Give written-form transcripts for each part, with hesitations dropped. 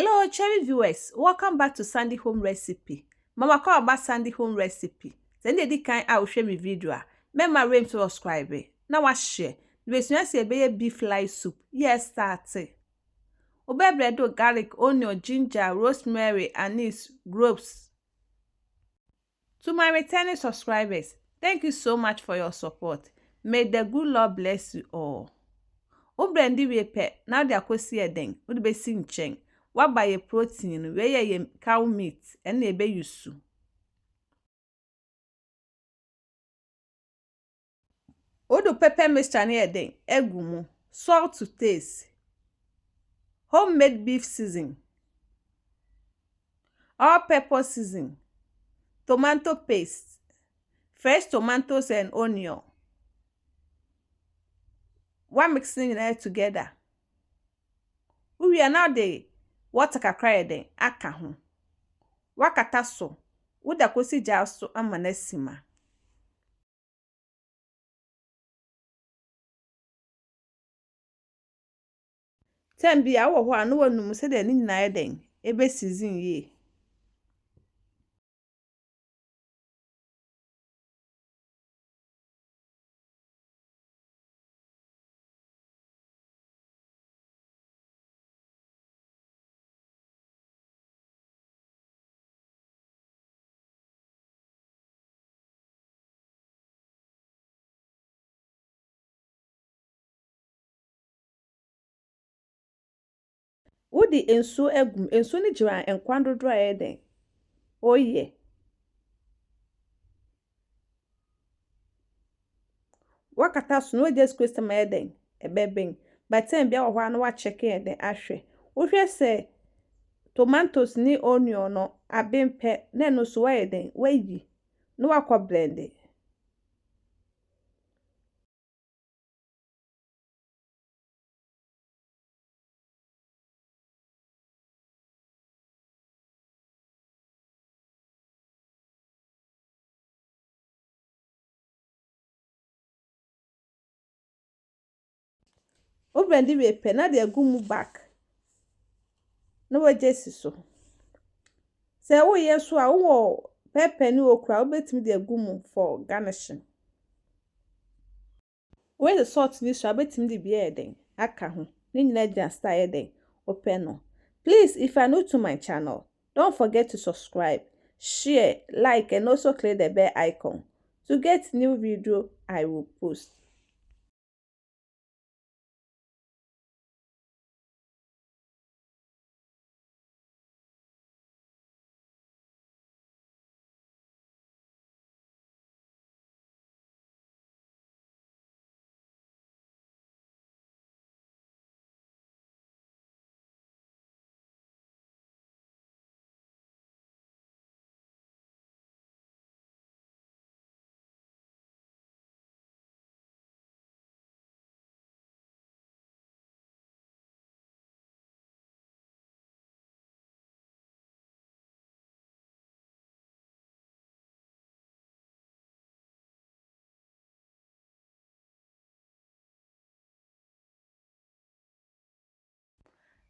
Hello, cherry viewers. Welcome back to Sandy Home Recipe. Mama call about Sandy Home Recipe. Send the kind I will share my video. Remember to subscribe. Now I share. The way say be beef lice soup. Yes, start. Obe bread, garlic, onion, ginger, rosemary, anise, groves. To my returning subscribers, thank you so much for your support. May the good Lord bless you all. Obrendi we pe now they akwesi eden. Would be si nchen. What buy a protein where ye cow meat and ebe yusu. Odo pepper mixture near den, egumu, salt to taste, homemade beef season, all pepper season, tomato paste, fresh tomatoes and onion. One mixing it together. We are now the water kakra den aka ho. Wakata so, woda kosi jaso amanesima. Tembi awo ho anu wanum se de ni nyina den ebe season ye. Wodi ensu egum ensu ni jira enkwan dodo den. Oye. Wakata so no just question my den ebeben. But time bia wo ho anu wa check den ahwe. Wo hwe se tomatoes ni onion no abempe na no so wa den wayi. No wakọ blend. O blend we pe na de agumu back. No we jesi so. Se wo yeso a wo pepper ni okra obetimi de agumu for garnishing. Where the salt ni so abetimi de bia eden aka ho. Ni nyina gya style eden open no. Please, if you are new to my channel, don't forget to subscribe, share, like, and also click the bell icon to get new video I will post.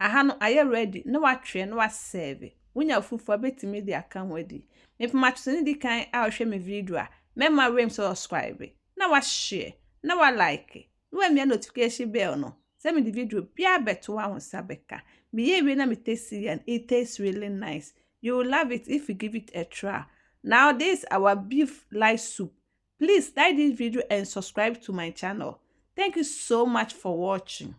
Aha no aye ready na watwe na waserve. Wunya fufu abetimi de aka ho adi. Me pema twese di kan a ohwe me video a mema rem subscribe na wa share na wa like na wa mia notification bell no. Say me the video bia beto wa ho sabeka. Me ye we na me taste and it tastes really nice. You will love it if you give it a try. Now this our beef lice soup. Please like this video and subscribe to my channel. Thank you so much for watching.